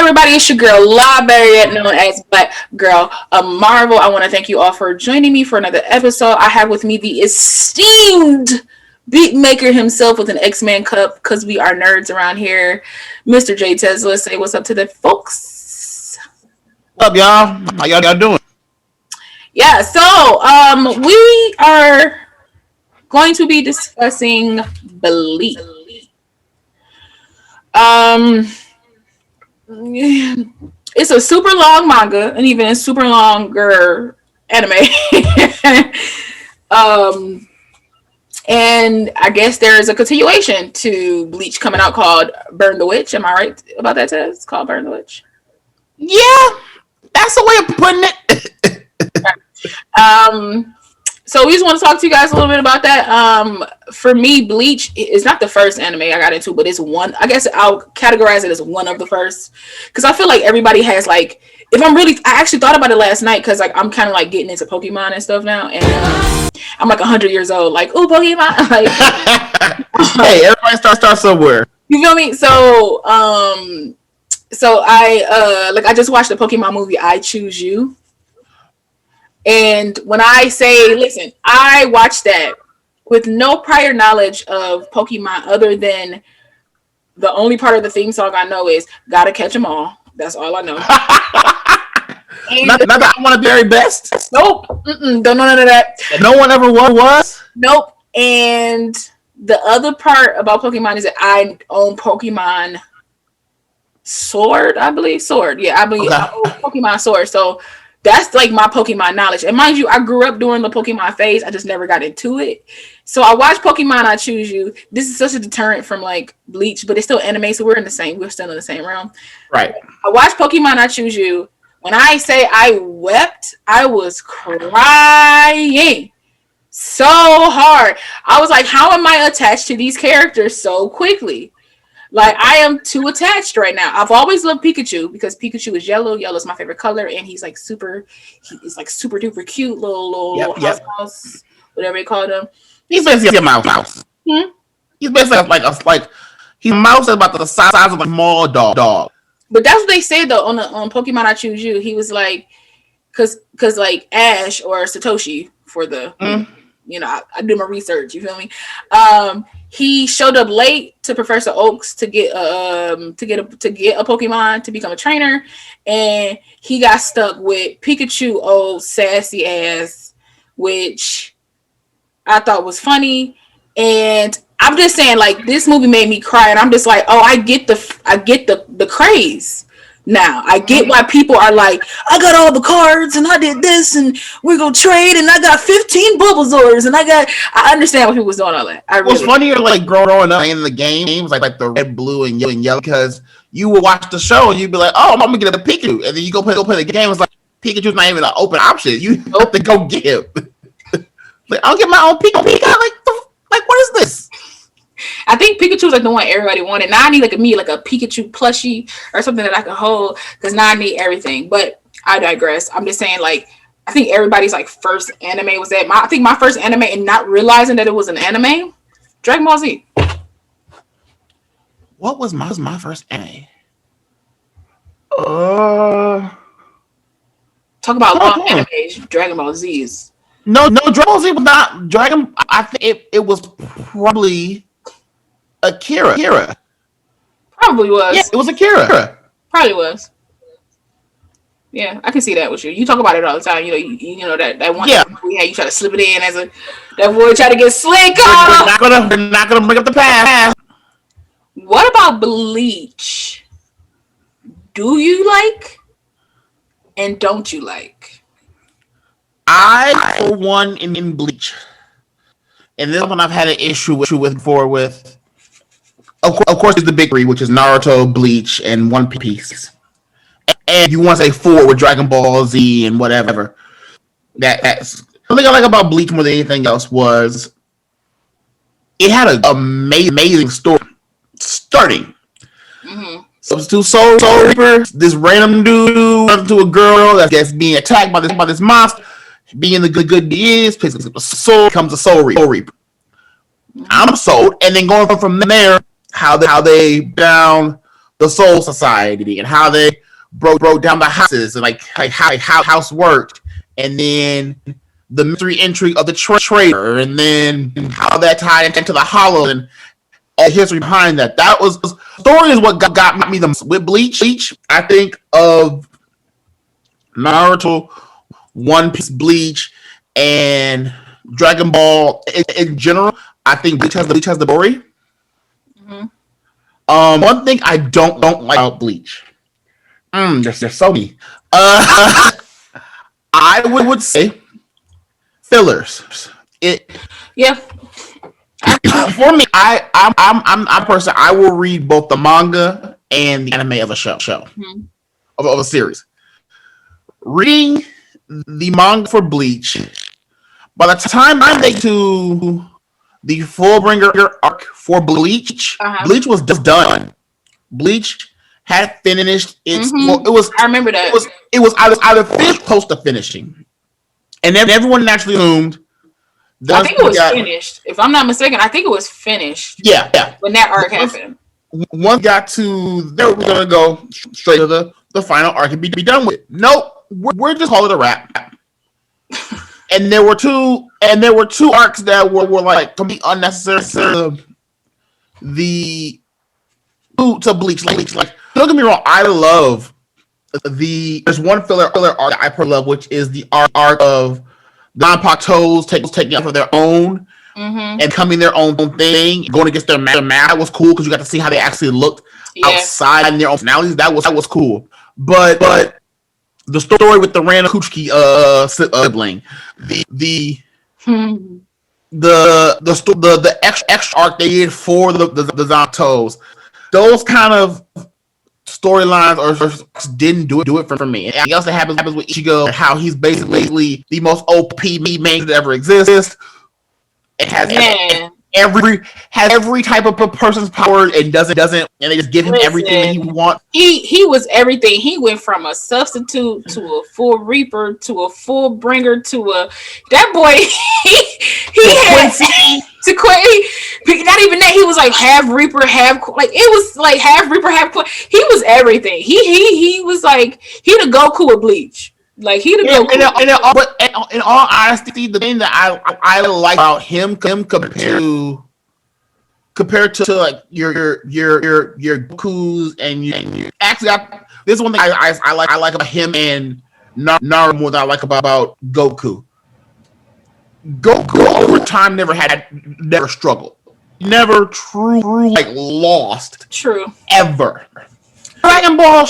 everybody? It's your girl, La Barriette, known as Black Girl Marvel. I want to thank you all for joining me for another episode. I have with me the esteemed beat maker himself with an X-Man cup, because we are nerds around here, Mr. JayTezla. Say what's up to the folks. What's up, y'all? How y'all doing? Yeah, so we are going to be discussing Bleach. It's a super long manga and even a super longer anime. And I guess there is a continuation to Bleach coming out called Burn the Witch. Am I right about that, Tez? It's called Burn the Witch. Yeah, that's a way of putting it. So we just want to talk to you guys a little bit about that. For me, Bleach is not the first anime I got into, but it's one. I guess I'll categorize it as one of the first, because I feel like everybody has like. If I'm really, I actually thought about it last night, because like I'm kind of like getting into Pokemon and stuff now, and I'm like 100 years old. Like, oh, Pokemon! Like, hey, everybody start somewhere. You feel me? So I just watched the Pokemon movie I Choose You. And when I say, listen, I watched that with no prior knowledge of Pokemon other than the only part of the theme song I know is "Gotta Catch 'Em All." That's all I know. Not that I want to be very best. Nope. Don't know none of that. No one ever was. Nope. And the other part about Pokemon is that I own Pokemon Sword, I believe. Sword. Yeah, I believe I own Pokemon Sword. So that's like my Pokemon knowledge. And mind you, I grew up during the Pokemon phase. I just never got into it. So I watched Pokemon I Choose You. This is such a deterrent from like Bleach, but it's still anime, so we're still in the same realm. Right. I watched Pokemon I Choose You. When I say I wept, I was crying so hard. I was like, how am I attached to these characters so quickly? Like, I am too attached right now. I've always loved Pikachu because Pikachu is yellow. Yellow is my favorite color, and he's like super duper cute little house, whatever you call them. He's basically a mouse. He's basically like he's a mouse about the size of a small dog. But that's what they say though on Pokemon I Choose You. He was like, cause like Ash or Satoshi for the. I do my research. You feel me? He showed up late to Professor Oak's to get a Pokemon to become a trainer, and he got stuck with Pikachu, old sassy ass, which I thought was funny. And I'm just saying, like, this movie made me cry, and I'm just like, oh, I get the craze. Now I get why people are like, I got all the cards and I did this and we're gonna trade and I got 15 Bulbasaurs and I understand why people was doing all that. What's funnier, like growing up in the games, like the red, blue, and yellow, because you would watch the show and you'd be like, oh, I'm gonna get a Pikachu, and then you go play the game. It's like Pikachu's not even an open option. You have to go get him. Like, I'll get my own Pikachu. Like what is this? I think Pikachu's like the one everybody wanted. Now I need like a Pikachu plushie or something that I can hold, because now I need everything. But I digress. I'm just saying, like, I think everybody's like first anime was that. I think my first anime, and not realizing that it was an anime, Dragon Ball Z. What was my first anime? Talk about long animes. Dragon Ball Z is no. Dragon Ball Z was not Dragon. I think it was probably Akira. Probably was. Yes, it was Akira. Probably was. Yeah, I can see that with you. You talk about it all the time. You know that one. Yeah. You try to slip it in as that boy try to get slick. We're not gonna bring up the past. What about Bleach? Do you like and don't you like? I, for one, in Bleach, and this one I've had an issue with before with. Of course, it's the big three, which is Naruto, Bleach, and One Piece. And you want to say four with Dragon Ball Z and whatever. That's the thing I like about Bleach more than anything else was it had an amazing story starting. Mm-hmm. Substitute Soul Reaper, this random dude runs into a girl that gets being attacked by this monster. Being the good he is, picks up a soul, becomes a Soul Reaper. I'm sold, and then going from there. How they down the Soul Society and how they broke down the houses and like how house worked, and then the mystery intrigue of the traitor, and then how that tied into the Hollow and all the history behind that. That was story is what got me the most with Bleach. I think of Naruto, One Piece, Bleach, and Dragon Ball in general. I think Bleach has the story. Mm-hmm. One thing I don't like about Bleach. There's so many. I would say fillers. It Yeah. For me, I'm a person. I will read both the manga and the anime of a show mm-hmm. of a series. Reading the manga for Bleach, by the time they get to the Fullbringer arc for Bleach, Bleach was just done. Bleach had finished its. Mm-hmm. Well, it was. I remember that. It was either finished close to finishing, and then everyone naturally assumed. I think it was finished. If I'm not mistaken, I think it was finished. Yeah. When that arc happened. One got to, they were going to go straight to the final arc and be done with it. Nope. We're just calling it a wrap. And there were two arcs that were like completely unnecessary to Bleach. Like, don't get me wrong, I love there's one filler arc that I personally love, which is the arc of non-Pactos taking out for their own mm-hmm. and coming their own thing, going against their mad. That was cool because you got to see how they actually looked outside in their own personalities. That was cool. But the story with the random Kuchiki sibling, the extra arc they did for the Zantos, those kind of storylines or didn't do it for me. And else that happens with Ichigo, how he's basically the most OP main that ever exists. It has every type of person's power and doesn't and they just give him everything that he wants. He was everything. He went from a substitute to a full reaper to a full bringer to a that boy he had to Quincy. Not even that, he was like half reaper, half like it was like half reaper, half he was everything. He was like he the Goku of Bleach. Like he the Goku. But in all honesty, the thing that I like about him compared to like your Gokus and your actually this is one thing I like about him and Naruto more than I like about Goku. Goku over time never struggled, never truly like lost. True. Ever. Dragon Ball,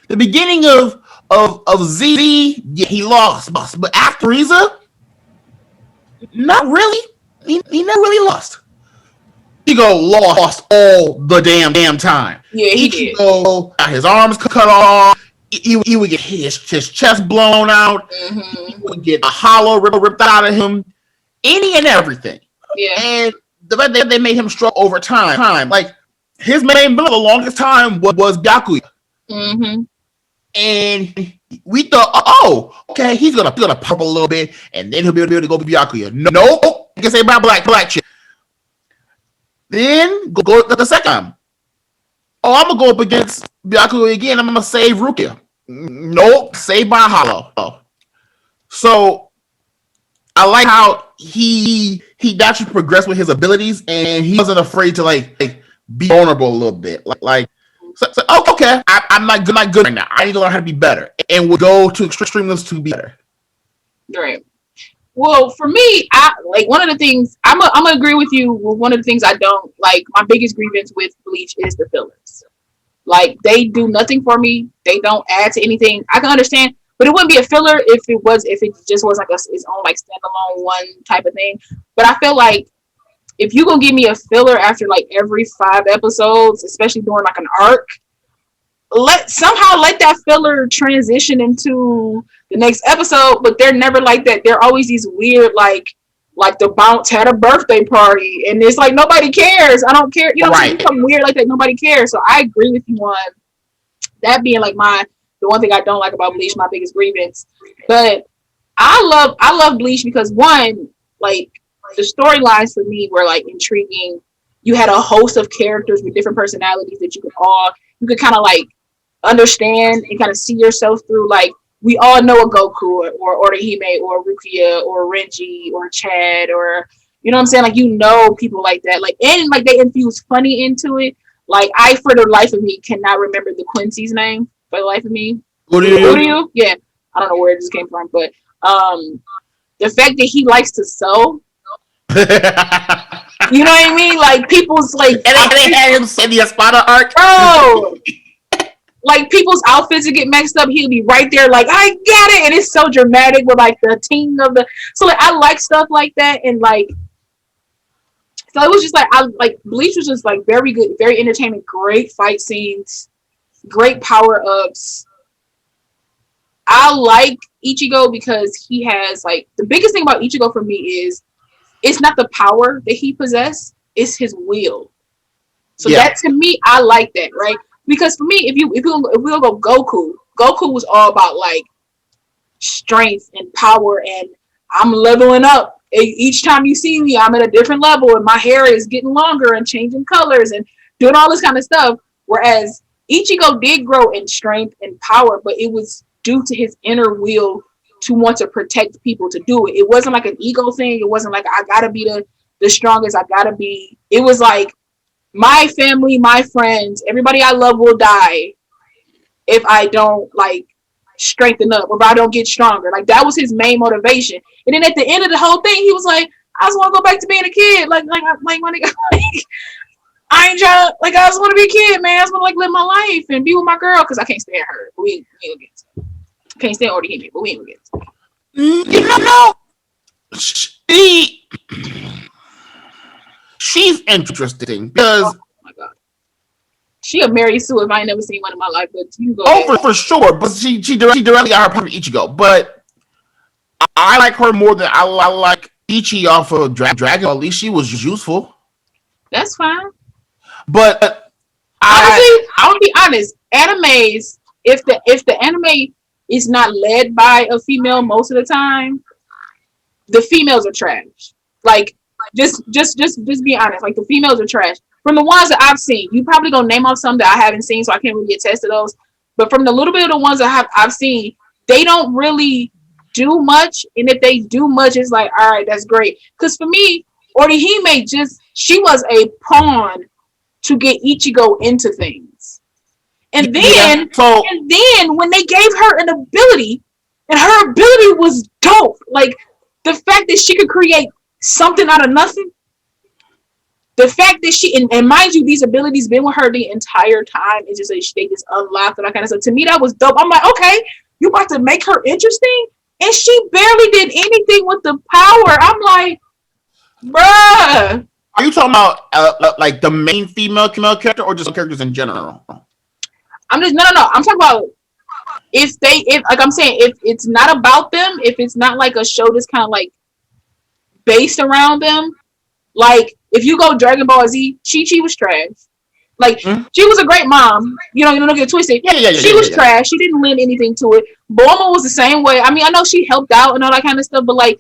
the beginning of Z, yeah, he lost, but after Frieza, not really. He never really lost. Ichigo lost all the damn time. Yeah, he did. Got his arms cut off. He would get his chest blown out. Mm-hmm. He would get a hollow ripped out of him. Any and everything. Yeah. And the fact that they made him struggle over time. Like, his main build the longest time was Byakuya. Mm-hmm. And we thought, oh, okay, he's gonna pop a little bit, and then he'll be able to go Byakuya. No, you can say about black chick. Then go the second time. Oh, I'm gonna go up against Byakuya again. I'm gonna save Rukia. Nope, saved by Hollow. So I like how he actually progressed with his abilities, and he wasn't afraid to like be vulnerable a little bit. So okay, I'm not good right now. I need to learn how to be better, and we'll go to extreme levels to be better. Right. Well, for me, I like one of the things I'm gonna agree with you. One of the things I don't like, my biggest grievance with Bleach is the fillers. Like, they do nothing for me. They don't add to anything. I can understand, but it wouldn't be a filler if it just was like its own like standalone one type of thing. But I feel like if you gonna give me a filler after like every 5 episodes, especially during like an arc, let that filler transition into the next episode. But they're never like that. They're always these weird like the Bounce had a birthday party, and it's like nobody cares. I don't care. You know, right. Something weird like that, nobody cares. So I agree with you on that being like the one thing I don't like about Bleach, my biggest grievance. But I love Bleach because one, like, the storylines for me were like intriguing. You had a host of characters with different personalities that you could all you could kind of like understand and kind of see yourself through. Like we all know a Goku or Orihime or Rukia or Renji or Chad or you know what I'm saying? Like you know people like that. Like and like they infuse funny into it. Like I for the life of me cannot remember the Quincy's name for the life of me. Uryu? Yeah. I don't know where this came from, but the fact that he likes to sew. You know what I mean? Like people's like and they had him say the Espada arc. Bro, like people's outfits would get mixed up. He'll be right there, like I get it, and it's so dramatic with like the ting of the. So like I like stuff like that, and like so it was just like I like Bleach was just like very good, very entertaining, great fight scenes, great power ups. I like Ichigo because he has like the biggest thing about Ichigo for me is it's not the power that he possesses, it's his will. So that to me, I like that, right? Because for me, if we go Goku was all about like strength and power, and I'm leveling up. Each time you see me, I'm at a different level, and my hair is getting longer and changing colors and doing all this kind of stuff. Whereas Ichigo did grow in strength and power, but it was due to his inner will to want to protect people to do it. It wasn't like an ego thing. It wasn't like I gotta be the strongest. I gotta be. It was like my family, my friends, everybody I love will die if I don't like strengthen up or if I don't get stronger. Like that was his main motivation. And then at the end of the whole thing, he was like, I just want to go back to being a kid. Like my nigga, like, I ain't trying. Like I just want to be a kid, man. I just want to like live my life and be with my girl because I can't stand her. We ain't get to. Can't stand Orihime, but we ain't gonna get to. No, she's interesting because oh my god, she a Mary Sue if I ain't never seen one in my life. But you go. For sure. But she directly got her from Ichigo. But I like her more than I like Ichi off of Dragon. At least she was useful. That's fine. But honestly, I want to be honest. Animes, if the anime is not led by a female most of the time, the females are trash. Like just be honest. Like the females are trash. From the ones that I've seen, you probably gonna name off some that I haven't seen, so I can't really attest to those. But from the little bit of the ones that I've seen, they don't really do much. And if they do much, it's like, all right, that's great. Because for me, Orihime she was a pawn to get Ichigo into things. And then when they gave her an ability, and her ability was dope. Like the fact that she could create something out of nothing. The fact that she and mind you, these abilities been with her the entire time. It's just like they just unlocked and that kind of stuff. To me, that was dope. I'm like, okay, you about to make her interesting, and she barely did anything with the power. I'm like, bruh. Are you talking about like the main female character, or just characters in general? I'm just no. I'm talking about if like I'm saying, if it's not about them, if it's not like a show that's kind of like based around them, like if you go Dragon Ball Z, Chi-Chi was trash. Like she was a great mom, you don't get it twisted. She was trash. She didn't lend anything to it. Bulma was the same way. I mean, I know she helped out and all that kind of stuff, but like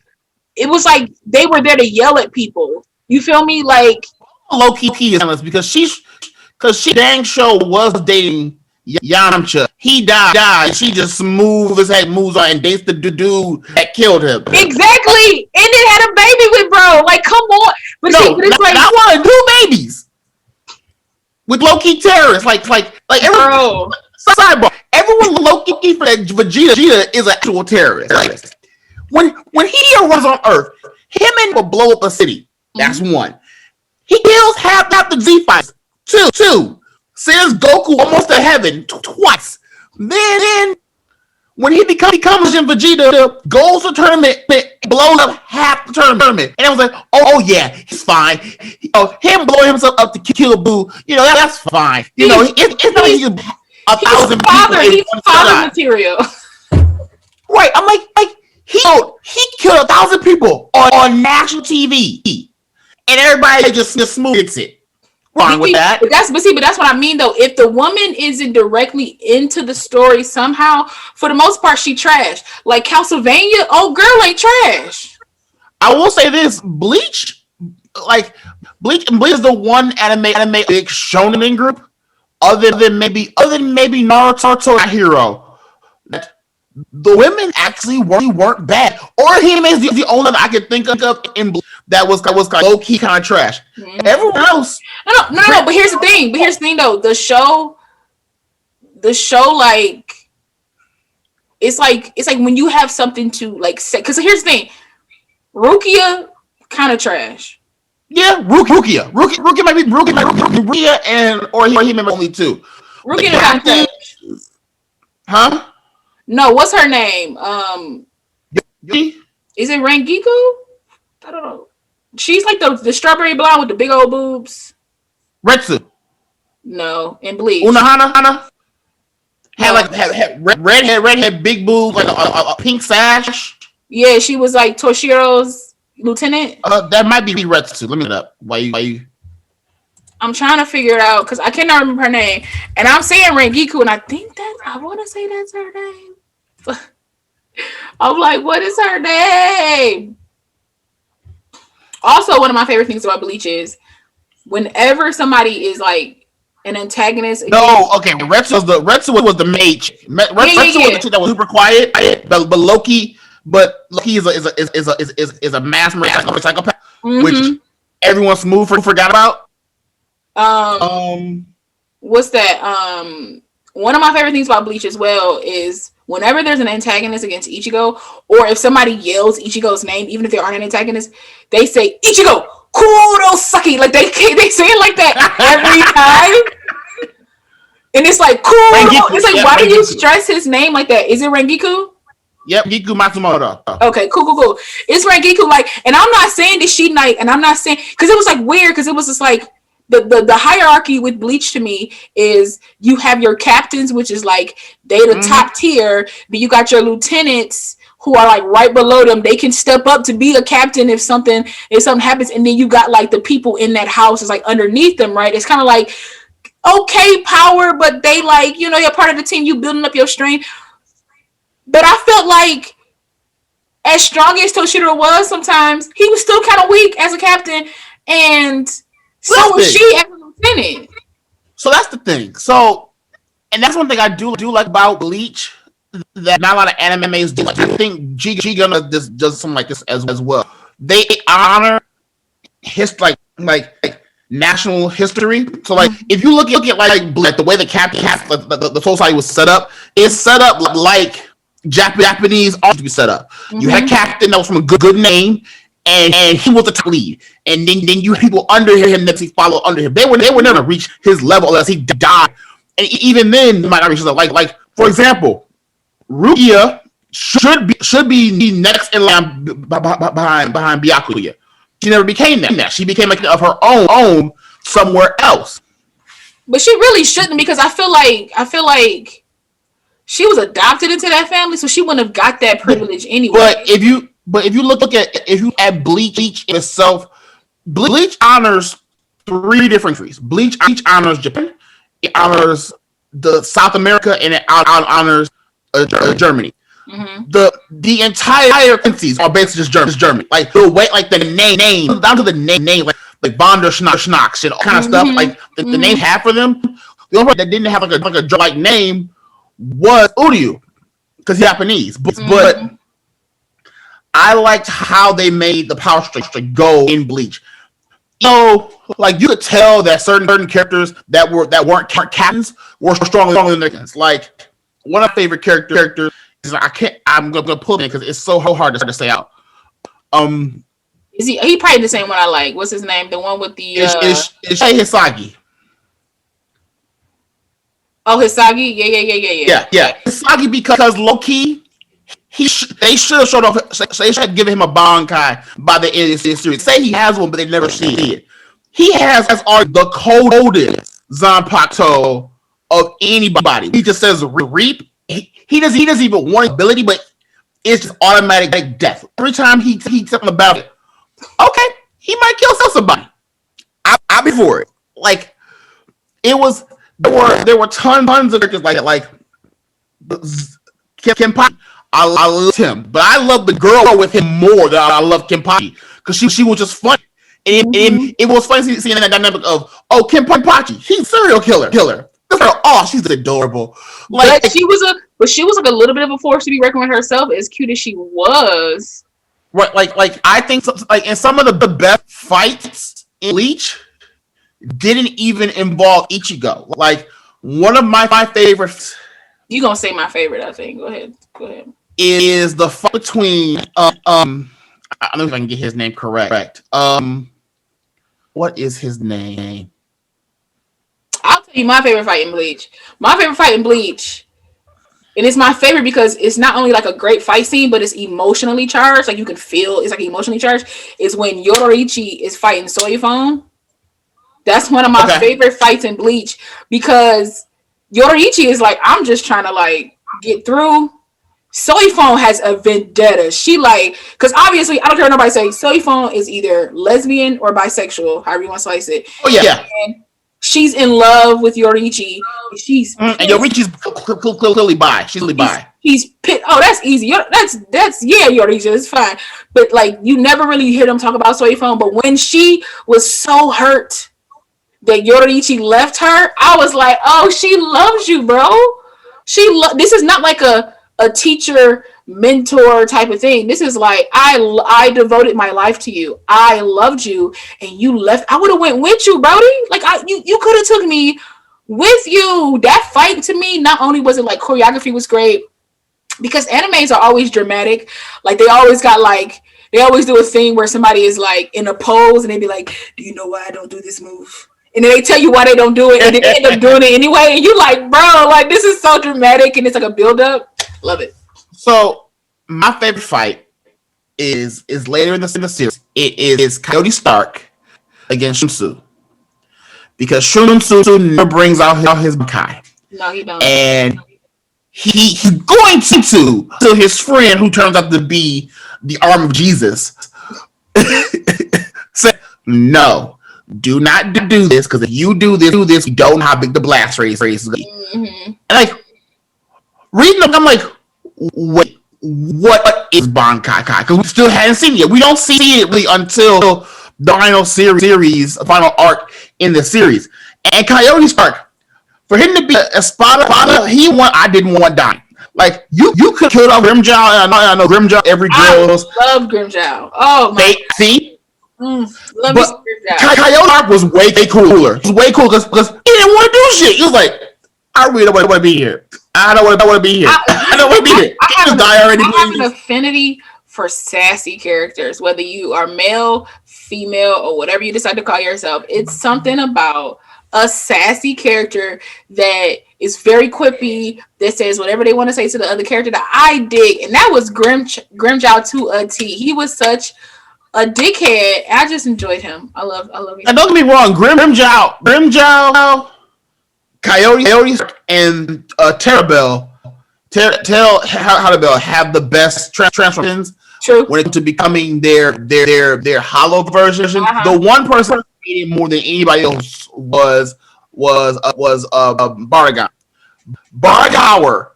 it was like they were there to yell at people. You feel me? Like low key is honest because she dang show was dating Yamcha. He died. She just smooth as heck moves on and dates the dude that killed him. Exactly. And then had a baby with bro. Like, come on. But no, see, but it's like not one, 2 babies with low key terrorists. Like everyone. Sidebar. Everyone low key for that Vegeta is an actual terrorist. Like, when Hideo runs on Earth, him and will blow up a city. That's one. He kills half the Z fighters. Two. Sends Goku almost to heaven twice. Then when he becomes in Vegeta, goes to tournament, blows up half the tournament. And I was like, oh yeah, he's fine. Him blowing himself up to kill Boo, that's fine. It's not like he's 1,000 people. He's father material. Right. I'm like he killed 1,000 people on national TV. And everybody just smooths it. Wrong with that. But that's what I mean though. If the woman isn't directly into the story somehow, for the most part, she trash. Like Castlevania, girl ain't trash. I will say this: Bleach is the one anime big shonen group other than maybe Naruto hero, that the women actually weren't bad. Orihime is the only one I can think of in that was low key kind of trash. Mm-hmm. Everyone else, No. But here's the thing. Though. The show, like, it's like when you have something to like say. Because here's the thing. Rukia, kind of trash. yeah, Rukia might be Rukia and Orihime only two. The Rukia kind of captain, trash. huh? No, what's her name? Yuki? Is it Rangiku? I don't know. She's like the strawberry blonde with the big old boobs. Retsu, No, in Bleach. Unohana had No. like had redhead, big boobs, like a pink sash. Yeah, she was like Toshiro's lieutenant. That might be Retsu. Let me look it up. Why you? I'm trying to figure it out because I cannot remember her name. And I'm saying Rangiku, and I want to say that's her name. I'm like, what is her name? Also, one of my favorite things about Bleach is whenever somebody is like an antagonist No, against. okay. Retsu was the mage. Yeah, yeah, Retsu was the yeah. chick that was super quiet, but Loki is a mass murderer psychopath, which Mm-hmm. everyone smooth forgot about. Um, Um, what's that? One of my favorite things about Bleach as well is whenever there's an antagonist against Ichigo, or if somebody yells Ichigo's name, even if they aren't an antagonist, they say Ichigo Kurosaki. Like they say it like that every time. And it's like cool. Rengiku, It's like, yep, why do you Rengiku, stress his name like that? Is it Rangiku? yep, Giku Matsumoto. Okay, cool. It's Rangiku, like, and I'm not saying this she night, and I'm not saying because it was like weird because it was just like the hierarchy with Bleach to me is you have your captains, which is like they the Mm-hmm. top tier, but you got your lieutenants who are like right below them. They can step up to be a captain if something happens, and then you got like the people in that house is like underneath them, right? It's kind of like okay power, but they like you're part of the team, you building up your strength. But I felt like as strong as Toshiro was, sometimes he was still kind of weak as a captain, and So that's so was big. she as a lieutenant. So that's the thing. And that's one thing I do like about Bleach that not a lot of animes do. Like, I think G Gunna does something like this as well. They honor like national history. So like if you look at like the way the society was set up, it's set up like Japanese art to be set up. You had a Mm-hmm. captain that was from a good name, and he was the top lead. And then you had people under him that he followed under him. They were never reach his level unless he died. And even then, they might not reach his level. Like for example, Rukia should be next in line behind Byakuya. She never became that. She became like of her own somewhere else. But she really shouldn't because I feel like she was adopted into that family, so she wouldn't have got that privilege But anyway. if you look at Bleach itself, Bleach honors three different countries. Bleach honors Japan, it honors the South America, and it honors Germany. Mm-hmm. The entire countries are basically just Germany. Like the way, like the name down to the name, like Bonder Schnocks and all kind of stuff. Mm-hmm. Like the name Mm-hmm. have for them. The only one that didn't have like a name was Uryu because he's Japanese. But Mm-hmm. I liked how they made the power structure go in Bleach. So, like you could tell that certain characters that weren't captains were stronger than their captains. Like one of my favorite characters is I'm gonna pull it in because it's so hard to say out. Um, Is he probably the same one I like? What's his name? The one with the it's Hisagi. oh, Hisagi? Yeah. Yeah. Hisagi because low key they should have showed off. They should have given him a Bankai by the end of this series. Say he has one, but they never see it. He has the coldest Zanpakuto of anybody. He just says reap. He doesn't even want ability, but it's just automatic death. Every time he something about it, okay, he might kill somebody. I'll be for it. Like it was there were tons of characters like that. Like Kenpachi, I loved him, but I love the girl with him more than I love Kenpachi because she was just funny. And Mm-hmm. it was funny seeing that dynamic of Kenpachi, he's a serial killer. Oh, she's adorable. But Like, she was like a little bit of a force to be reckoned with herself, as cute as she was. right, like I think like in some of the best fights in Bleach didn't even involve Ichigo. Like one of my favorites. You gonna say my favorite? I think. Go ahead. Go ahead. Is the fight between I don't know if I can get his name correct. What is his name? I'll tell you my favorite fight in Bleach. My favorite fight in Bleach, and it's my favorite because it's not only like a great fight scene, but it's emotionally charged. Like you can feel it's like emotionally charged. Is when Yoruichi is fighting Soifon. That's one of my Okay. favorite fights in Bleach because Yoruichi is like, I'm just trying to like get through. Soifon has a vendetta. She like, because obviously, I don't care what nobody say. Soifon is either lesbian or bisexual, however you want to slice it. Oh yeah. And she's in love with Yoruichi. She's And Yorichi's clearly bi. She's clearly bi. He's pit. Oh, that's easy. That's yeah, Yoruichi. It's fine. But like, you never really hear them talk about Soifon. But when she was so hurt that Yoruichi left her, I was like, oh, she loves you, bro. This is not like a teacher mentor type of thing. This is like I devoted my life to you. I loved you, and you left. I would have went with you, Brody. Like you could have took me with you. That fight to me, not only was it like choreography was great because animes are always dramatic. Like they always got like. They always do a thing where somebody is like in a pose and they be like, "Do you know why I don't do this move?" And then they tell you why they don't do it, and then they end up doing it anyway. And you like, bro, like this is so dramatic, and it's like a build up. Love it. So my favorite fight is later in the series. It is Coyote Stark against Shunsu because Shunsu never brings out his Bankai, No, he don't. and he's going to his friend who turns out to be the arm of Jesus. Said no. Do not do this because if you do this, you don't know how big the blast race is. Mm-hmm. And like reading them, I'm like, wait, what is Bankai? Because we still hadn't seen it yet. We don't see it really until the final series, final arc in the series. And Coyote Stark, for him to be a spotter, he want. I didn't want dying. Like you could kill off Grimjow. I know Grimjow. Every girl's. I love Grimjow. Oh my. See. Love But Grimjow. Coyote Stark was way cooler. It was way cool because he didn't want to do shit. He was like, I really don't want to be here. I don't want to be here. I don't want to be here. I have an affinity for sassy characters, whether you are male, female, or whatever you decide to call yourself. It's something about a sassy character that is very quippy, that says whatever they want to say to the other character that I dig. And that was Grimjow to a T. He was such a dickhead. I just enjoyed him. I love him. And don't get me wrong, Grimjow, Coyote, and Terabel have the best transformations. True. When it comes to becoming their hollow version. The one person who hated more than anybody else was Baragon. Baragauer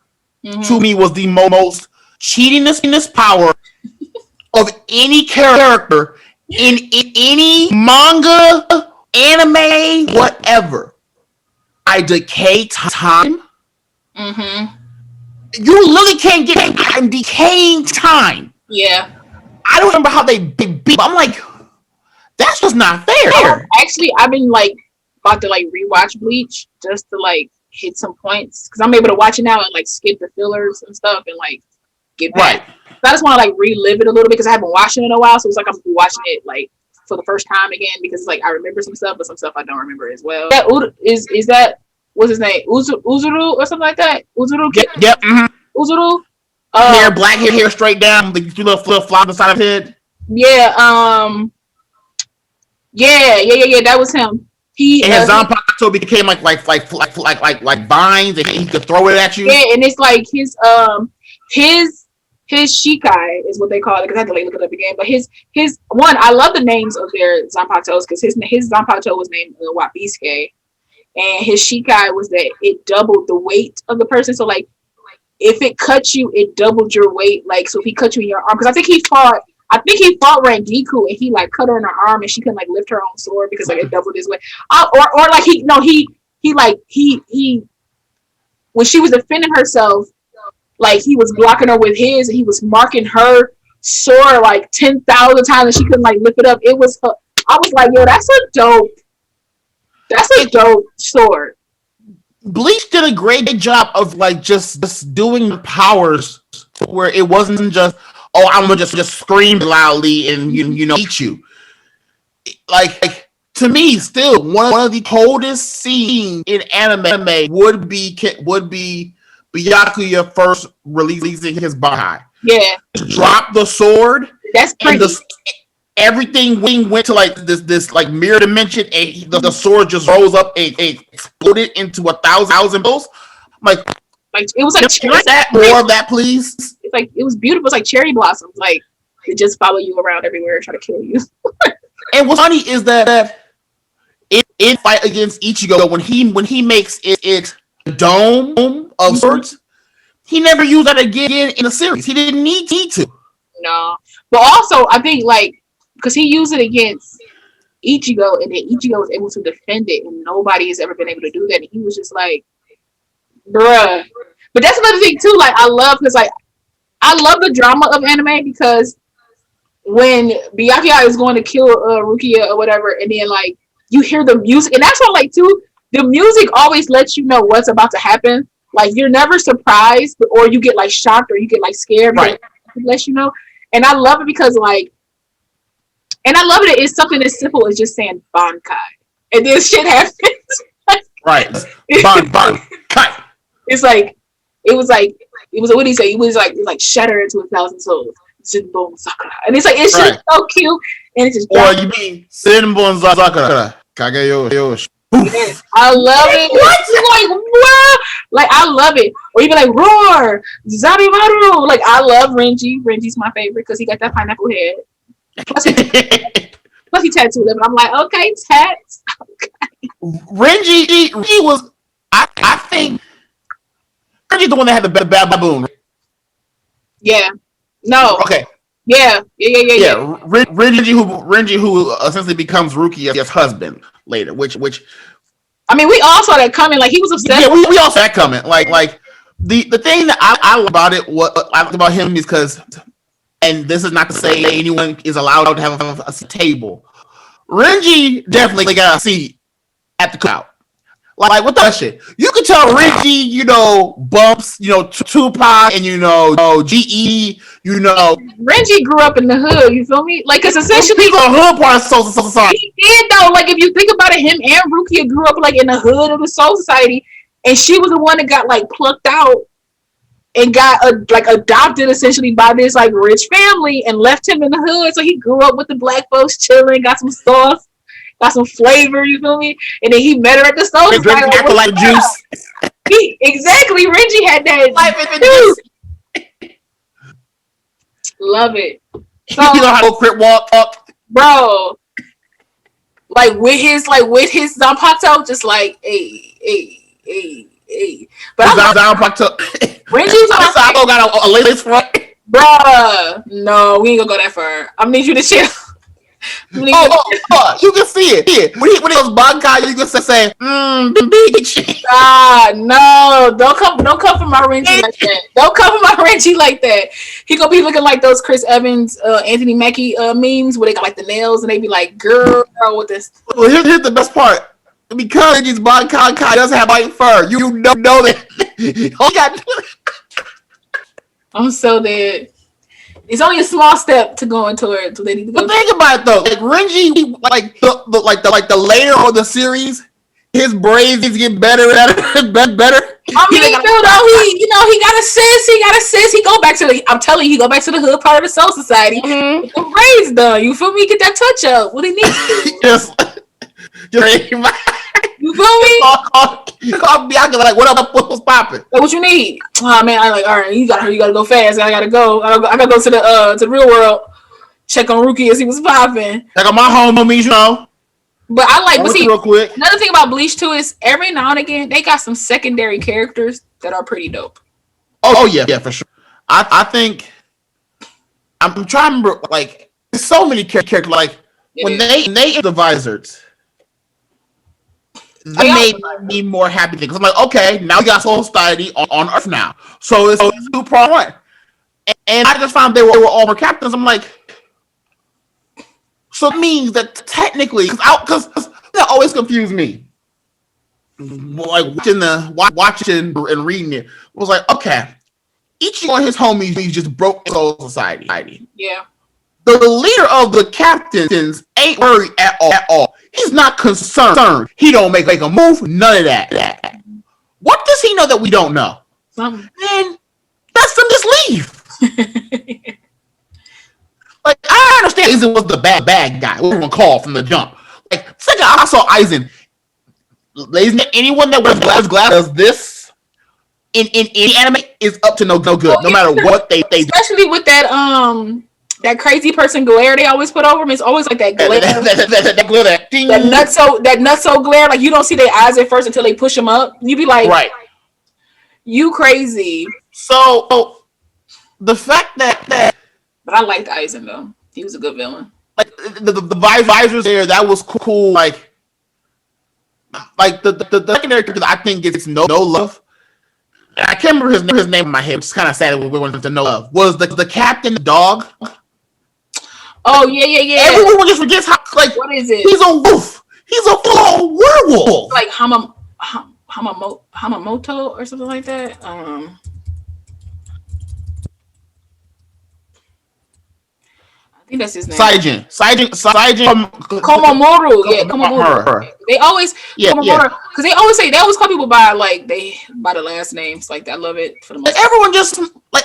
to me was the most cheatingest power of any character in any manga, anime, whatever. I decay time. Mm-hmm. You literally can't get. I'm decaying time. Yeah. I don't remember how they beat. I'm like, that's just not fair. Actually, I've been like about to like rewatch Bleach just to like hit some points because I'm able to watch it now and like skip the fillers and stuff and like get back. Right. So I just want to like relive it a little bit because I haven't watched it in a while. So it's like I'm watching it like for the first time again because like I remember some stuff, but some stuff I don't remember as well. That is that what's his name? Uzuru or something like that? Uzuru? Yep. Mm-hmm. Uzuru? Hair, black hair straight down, the little flop on the side of his head. Yeah. Yeah. That was him. He and his Zanpakuto became like vines, and he could throw it at you. Yeah, and it's like his Shikai is what they call it because I had to like look it up again. But his one, I love the names of their Zanpakutos because his Zanpakuto was named Wabisuke, and his Shikai was that it doubled the weight of the person. So like if it cut you, it doubled your weight. Like so if he cut you in your arm, because I think he fought Rangiku and he like cut her in her arm and she couldn't like lift her own sword because like it doubled his weight. Or like he he when she was defending herself, like he was blocking her with his, and he was marking her sword like 10,000 times, and she couldn't like lift it up. It was I was like, yo, that's a dope sword. Bleach did a great job of like just doing the powers where it wasn't just, oh, I'm gonna just scream loudly and eat you. Like to me, still one of the coldest scenes in anime would be Byakuya first releasing his Bankai. Yeah, Drop the sword. that's pretty. And everything went to like this like mirror dimension, and the sword just rose up and exploded into 1,000 bills. I'm like it was like can I that more of that, please? It's like it was beautiful. It's like cherry blossoms. Like it just follow you around everywhere, try to kill you. And what's funny is that in fight against Ichigo, when he makes it dome of swords, he never used that again in the series. He didn't need to. No, but also I think like because he used it against Ichigo, and then Ichigo was able to defend it, and nobody has ever been able to do that. And he was just like, bruh. But that's another thing too. Like I love the drama of anime, because when Byakuya is going to kill Rukia or whatever, and then like you hear the music, and that's what like too. The music always lets you know what's about to happen. Like you're never surprised, or you get like shocked, or you get like scared. Right. It lets you know, and I love it because like, and I love it. It's something as simple as just saying Bankai, and then shit happens. Right. Bankai. It's like it was what did he say? It was like shatter into 1,000 souls. Jinbon Sakura, and it's like it's just so cute, and it's just. Or you mean Jinbon Sakura? Kageyoshi. Yes, I love it. What? Like what? Like I love it. Or even like roar, Zabimaru. Like I love Renji. Renji's my favorite because he got that pineapple head. Plus he tattooed it. But I'm like, okay, tats. Okay. Renji was. I think Renji's the one that had the baboon. Yeah. No. Okay. Yeah. Renji who essentially becomes Rukia's husband later, which I mean, we all saw that coming. Like he was obsessed. Yeah, we all saw that coming. Like the thing that I love about it, what I like about him is because, and this is not to say anyone is allowed to have a table. Renji definitely got a seat at the cookout. Like what the shit? You can tell Renji, bumps, Tupac, and GE, Renji grew up in the hood. You feel me? Like, cause essentially he's a hood part of Soul Society. He did though. Like, if you think about it, him and Rukia grew up like in the hood of the Soul Society, and she was the one that got like plucked out and got adopted essentially by this like rich family and left him in the hood. So he grew up with the black folks, chilling, got some sauce. Got some flavor, you feel me? And then he met her at the Soul Society. Like juice. Exactly. Renji had that juice. Love it. So, you know how to crit walk, bro. Like with his Zanpakuto, just like hey. But Zanpakuto. Renji's got a lace front. Bruh, no, we ain't gonna go that far. I need you to chill. You can see it. When he goes Bankai, you can say, Bleach. No, don't come for my Renji like that. Don't come for my Renji like that. He gonna be looking like those Chris Evans, Anthony Mackie memes where they got like the nails and they be like, girl, with this. Well, here's the best part. Because Renji's Bankai doesn't have white fur, you know that. I'm so dead. It's only a small step to going towards what they need to go. But think about it though, like Renji, like the later of the series, his braids get better. I mean, he got a sis. He go back to the. I'm telling you, he go back to the hood part of the Soul Society. Mm-hmm. With the braids done. You feel me? Get that touch up. What he needs to. You feel me? Call Bianca like, what up? What's popping? Like, what you need? Oh man, I like. All right, you gotta go fast. I gotta go. I gotta go to the real world. Check on Ruki and see what's popping. Like on my homies, But I like. But see, real quick. Another thing about Bleach too is every now and again they got some secondary characters that are pretty dope. Oh yeah, for sure. I think I'm trying to remember. Like, there's so many characters. Like when they the Visors. Oh, that made me more happy because I'm like, okay, now we got Soul Society on Earth now, so it's 2.1, and I just found they were all more captains. I'm like, so it means that technically, because that always confused me, like watching and reading it was like, okay, each one of his homies just broke Soul Society. Yeah. The leader of the captains ain't worried at all. He's not concerned. He don't make a move. None of that. What does he know that we don't know? Something. Then that's them just leave. Like, I understand Aizen was the bad guy. Everyone called from the jump. Like, second I saw Aizen, ladies and anyone that wears glasses does this in any anime is up to no good, no matter what they do. Especially with that crazy person glare they always put over him. It's always like that glare. that glare, that nutso glare. Like, you don't see their eyes at first until they push them up. You be like, right. You crazy. So the fact that but I liked Aizen though. He was a good villain. Like the visors there, that was cool. Like the secondary character I think gets no love. I can't remember his name in my head, which is kind of sad. We went to no love. Was the captain the dog? Oh yeah. Everyone just forgets how. Like, what is it? He's a wolf. He's a full werewolf. Like Hamamoto or something like that. I think that's his name. Saijin. Komamoru. Yeah, Komamoru. They always Komamoru, because they always call people by the last names. Like, I love it for the most.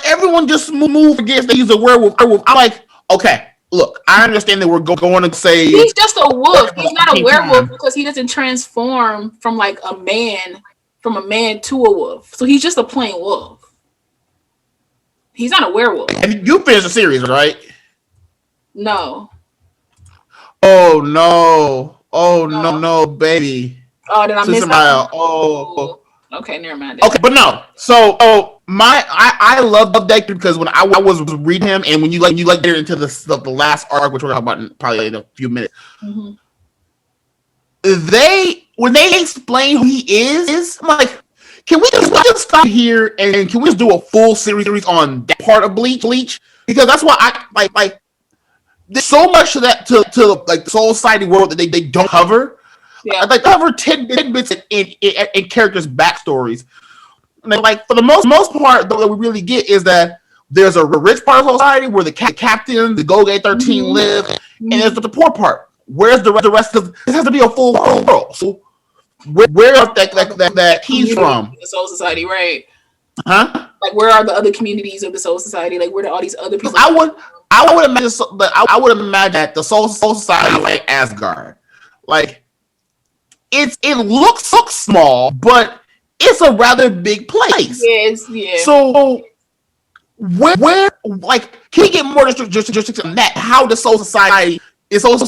Everyone just move against. They use a werewolf. I'm like, okay. Look, I understand that we're going to say he's just a wolf. He's not a werewolf because he doesn't transform from like a man to a wolf. So he's just a plain wolf. He's not a werewolf. You finished the series, right? No. Oh no, baby. Oh, did I miss that? Oh. Okay, never mind. Okay, but no. So, I love that because when I was reading him, and when you get into the last arc, which we're talking about in probably in a few minutes, when they explain who he is, I'm like, can we just stop here and can we just do a full series on that part of Bleach? Because that's why I like. There's so much to that to like the Soul Society world that they don't cover. Yeah. Like, they cover tidbits in characters' backstories. And like, for the most part, what we really get is that there's a rich part of society where the captain, the Goge 13 live, and there's the poor part. Where's the rest of this? Has to be a full world. So where that he's from? The Soul Society, right? Huh? Like, where are the other communities of the Soul Society? Like, where do all these other people? I would imagine that the Soul Society is like Asgard. Like, it looks small, but it's a rather big place. Yes, yeah. So where like, can you get more just on that? How the Soul Society is like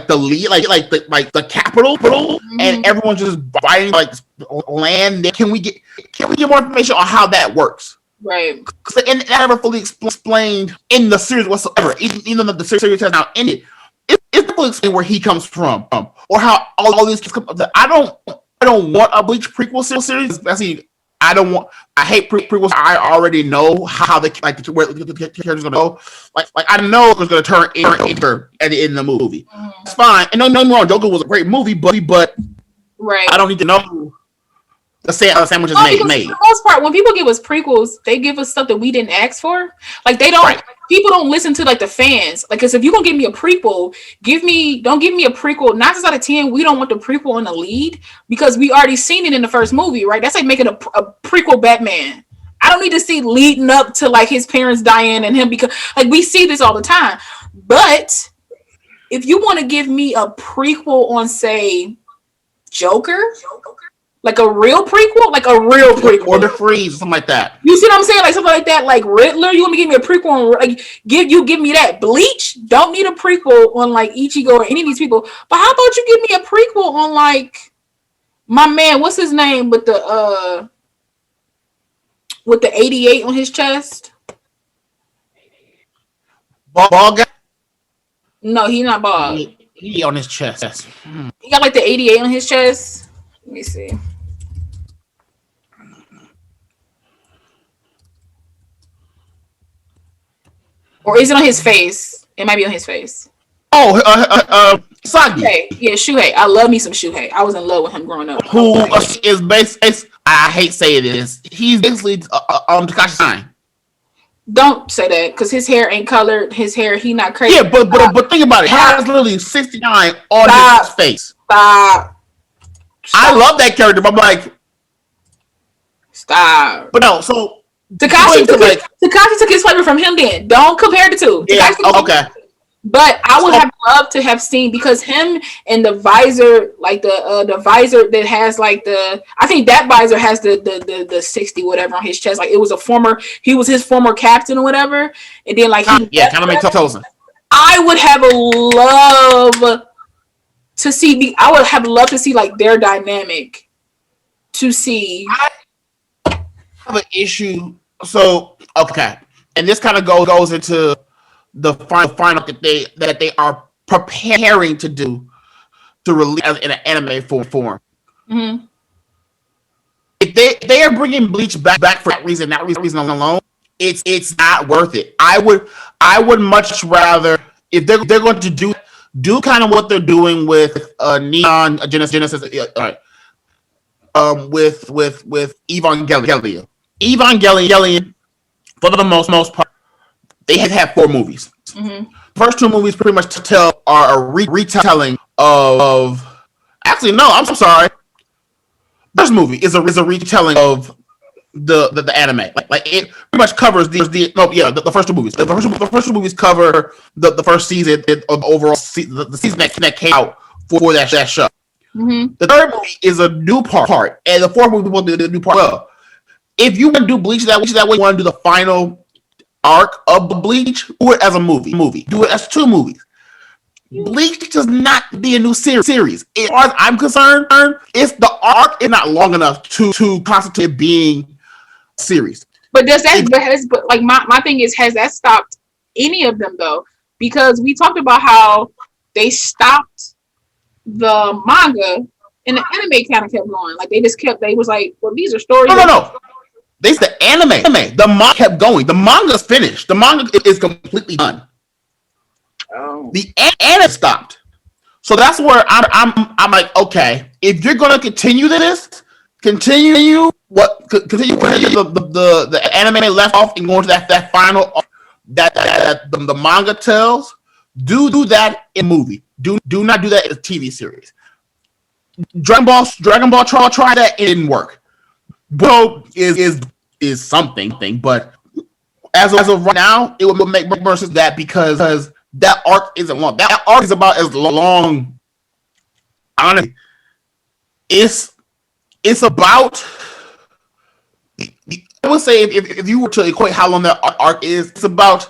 the lead, like the capital, and everyone's just buying like land. Can we get more information on how that works? Right. And that never fully explained in the series whatsoever. Even though the series has now ended, it's fully explained where he comes from, or how all these come. I don't want a Bleach prequel series. Especially, I hate prequels. I already know how where the character's gonna go. Like I know it's gonna turn Inter at the end of the movie. It's fine. And no wrong, Joker was a great movie, but right. I don't need to know the sandwich is made. For the most part, when people give us prequels, they give us stuff that we didn't ask for. Like, they don't. Right. People don't listen to like the fans. Like, because if you're gonna give me a prequel, don't give me a prequel. 9 out of 10, we don't want the prequel in the lead because we already seen it in the first movie, right? That's like making a prequel Batman. I don't need to see leading up to like his parents dying and him, because like we see this all the time. But if you want to give me a prequel on, say, Joker. Like a real prequel, or the Freeze, something like that. You see what I'm saying? Like something like that, like Riddler. You want me to give me a prequel on, like, give me that. Bleach, don't need a prequel on like Ichigo or any of these people. But how about you give me a prequel on like my man? What's his name with the 88 on his chest? Bald guy? No, he's not bald. He on his chest. He got like the 88 on his chest. Let me see. Or is it on his face? It might be on his face. Oh, Sagi, Shuhei. Yeah, Shuhei. I love me some Shuhei. I was in love with him growing up. I was who like, is based. I hate saying this. He's basically Takashi Sign. don't say that because his hair ain't colored. His hair, he not crazy. Yeah, but think about it. He has literally 69 on his Stop. face. Stop. I Stop. love that character, but I'm like, Stop. but no. So Takashi going to took his like, Takashi took his flavor from him. Then don't compare the two. yeah, Takashi took okay. But I would So have loved to have seen because him and the visor, like the visor that has like the, I think that visor has the 60 whatever on his chest. Like it was he was his former captain or whatever, and then like he yeah, kind of make total sense. I would have loved to see I would have loved to see like their dynamic to see. I have an issue. So okay, and this kind of goes into the final that they are preparing to do to release in an anime form. Mm-hmm. If they are bringing Bleach back for that reason alone, it's not worth it. I would much rather if they're going to do kind of what they're doing with Neon Genesis, with Evangelion. Evangelion, for the most part, they have 4 movies. Mm-hmm. First 2 movies pretty much are a retelling of. Actually, no, I'm sorry. First movie is a retelling of the anime. Like it pretty much covers the first 2 movies. The first 2 movies cover the first season of the overall the season that came out for that show. Mm-hmm. The third movie is a new part, and the fourth movie will do the new part. Well, if you want to do Bleach that way, you want to do the final arc of Bleach, do it as a movie. Do it as 2 movies. Bleach does not be a new series. As far as I'm concerned, it's the arc is not long enough to constitute being a series. But but like my thing is, has that stopped any of them though? Because we talked about how they stopped the manga and the anime kind of kept going. Like they was like, well, these are stories. No. This the anime. The manga kept going. The manga's finished. The manga is completely done. Oh. The anime stopped. So that's where I'm like, okay, if you're gonna continue continue the anime left off and go into that final that the manga tells, do that in a movie. Do not do that in a TV series. Dragon Ball try that, it didn't work. Bro is something, but as of right now, it would make more sense that because that arc isn't long. That arc is about as long. Honestly, it's about. I would say if you were to equate how long that arc is, it's about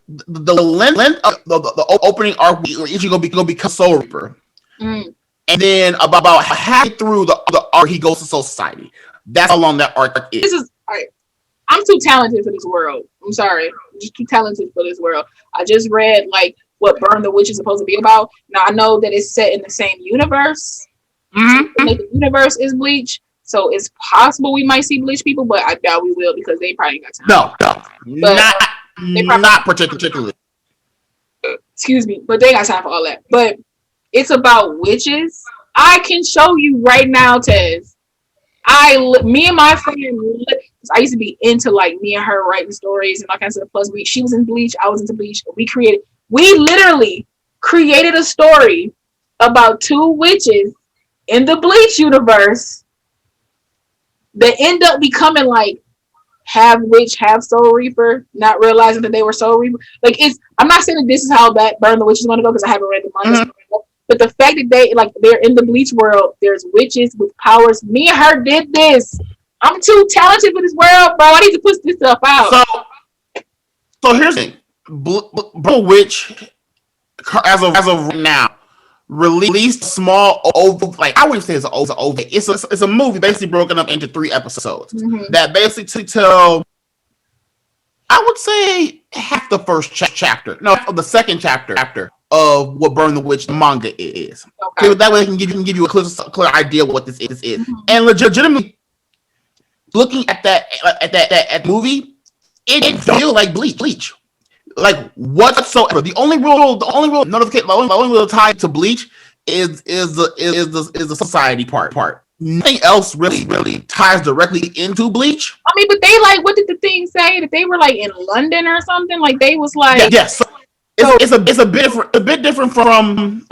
the length of the opening arc. Ichigo gonna become Soul Reaper, and then about halfway through the arc, he goes to Soul Society. That's how long that arc is. This is all right. I'm too talented for this world. I'm sorry. I'm just too talented for this world. I just read like what Burn the Witch is supposed to be about. Now I know that it's set in the same universe. Mm-hmm. The universe is Bleach, so it's possible we might see Bleach people, but I doubt we will because they probably got time. No, not particularly. Excuse me, but they got time for all that. But it's about witches. I can show you right now, Tez. Me and my friend, I used to be into like me and her writing stories and all kinds of stuff. Plus, she was in Bleach, I was into Bleach. We literally created a story about 2 witches in the Bleach universe that end up becoming like half witch, half Soul Reaper, not realizing that they were Soul Reaper. Like I'm not saying that this is how that Burn the Witch is going to go because I haven't read the manga. Mm-hmm. But the fact that they're in the Bleach world, there's witches with powers. Me and her did this. I'm too talented for this world, bro. I need to put this stuff out. So here's the thing. Witch, as of now, released small I wouldn't say it's an over. It's a movie basically broken up into 3 episodes that basically tell, I would say, half the first chapter. No, the second chapter of what Burn the Witch manga is. Okay, Okay. that way I can give you a clear idea of what this is. Mm-hmm. And legitimately, looking at movie, it feels like Bleach. Like whatsoever. The only real tie to Bleach is the society part. Nothing else really ties directly into Bleach. I mean, but they like, what did the thing say that they were like in London or something? Like they was like, Yes. So it's a bit different from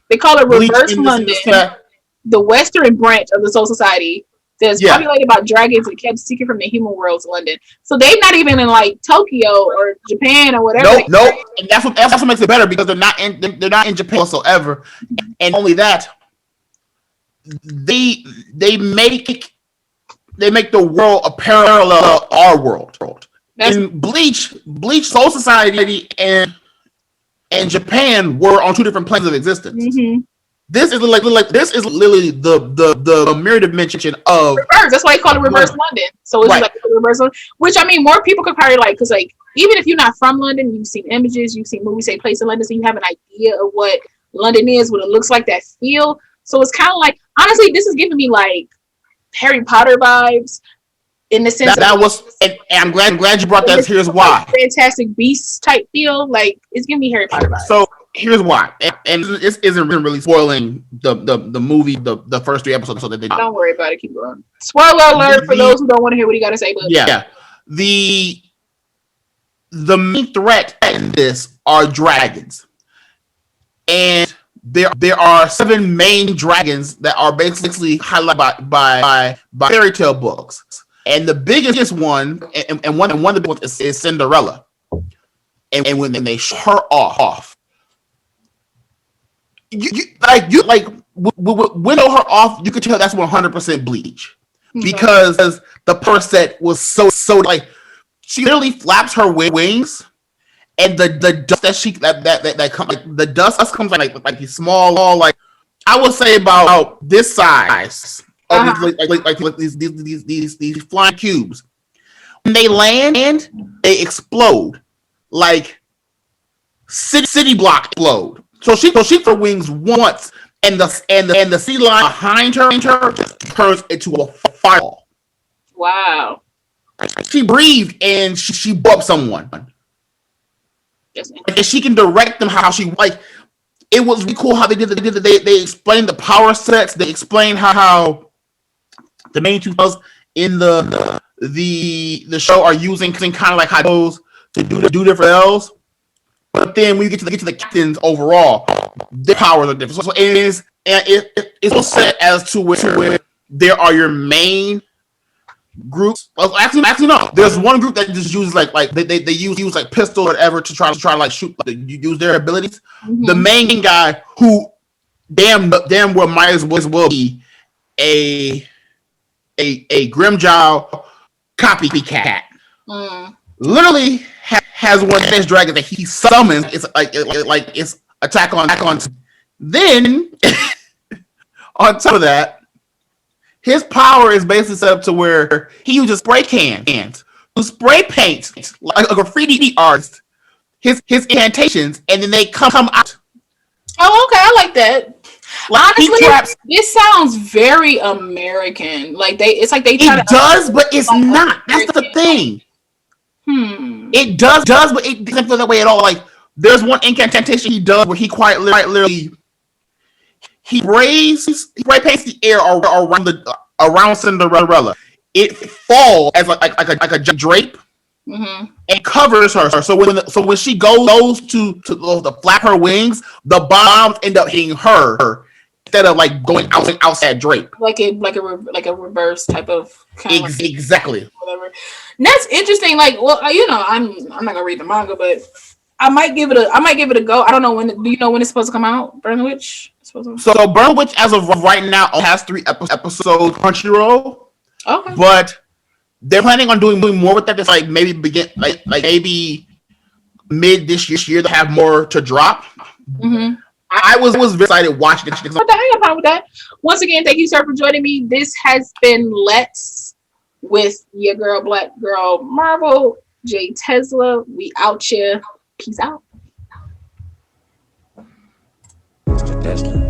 they call it Bleach reverse in London, that the western branch of the Soul Society that's populated by dragons and kept secret from the human world's London. So they're not even in like Tokyo or Japan or whatever. Nope. And that's what makes it better because they're not in Japan whatsoever. And only that, they make the world a parallel to our world. In Bleach, Soul Society and Japan were on two different planes of existence. Mm-hmm. This is literally the mirror dimension of reverse. That's why they call it reverse London. So it's like reverse London, which I mean, more people could probably like, because like even if you're not from London, you've seen images, you've seen movies take place in London, so you have an idea of what London is, what it looks like, that feel. So it's kind of like, honestly, this is giving me like Harry Potter vibes in the sense that was, and I'm glad you brought that. Here's why. Like, Fantastic Beasts type feel, like it's giving me Harry Potter vibes. So here's why, and this isn't really spoiling the movie, the first 3 episodes. So that they don't worry about it. Keep going. Spoiler alert for those who don't want to hear what you got to say. But yeah, the main threat in this are dragons, and there are 7 main dragons that are basically highlighted by fairy tale books. And the biggest one, and one of the big ones is Cinderella. And when they show her off, you window her off, you could tell that's 100% Bleach, because the power set was so like, she literally flaps her wings, and the dust that comes, like, the dust comes like these small, like I would say about this size. These flying cubes. When they land, they explode like city block explode. So she her wings once, and the sea line behind her turns into a fireball. Wow. She breathed and she blew up someone. And she can direct them how she like. It was really cool how they did it. They explained the power sets. They explained how the main two in the show are using kind of like how those to do different L's. But then when you get to the captains overall, their powers are different. So it's so set as to where there are your main groups. Well, actually no. There's one group that just uses like they use like pistol or whatever to try to like shoot, like, use their abilities. Mm-hmm. The main guy who damn well might as well be a Grimjow copycat. Literally has one of his dragons that he summons. It's like it's attack on. Then on top of that, his power is basically set up to where he uses spray cans to spray paint like a graffiti artist his incantations, and then they come out. Oh, okay, I like that. Like, honestly, this sounds very American. Like it's like they try it does, but it's like, not. That's the thing. It does, but it doesn't feel that way at all. Like there's one incantation he does where he quite literally he spray paints the air around Cinderella. It falls as like a drape. Mm-hmm. And covers her. So when she goes to flap her wings, the bombs end up hitting her instead of like going outside drape. Like a reverse type of exactly. Whatever. And that's interesting. Like, well, I'm not gonna read the manga, but I might give it a go. I don't know when. Do you know when it's supposed to come out? Burn the Witch. So Burn the Witch, as of right now, has 3 episodes Crunchyroll. Okay, but they're planning on doing more with that. It's like maybe maybe mid this year to have more to drop. Mm-hmm. I was very excited watching it. What the hell? I'm fine with that. Once again, thank you, sir, for joining me. This has been Let's with your girl, BlackGirlMarvel, JayTezla. We out here. Peace out. JayTezla.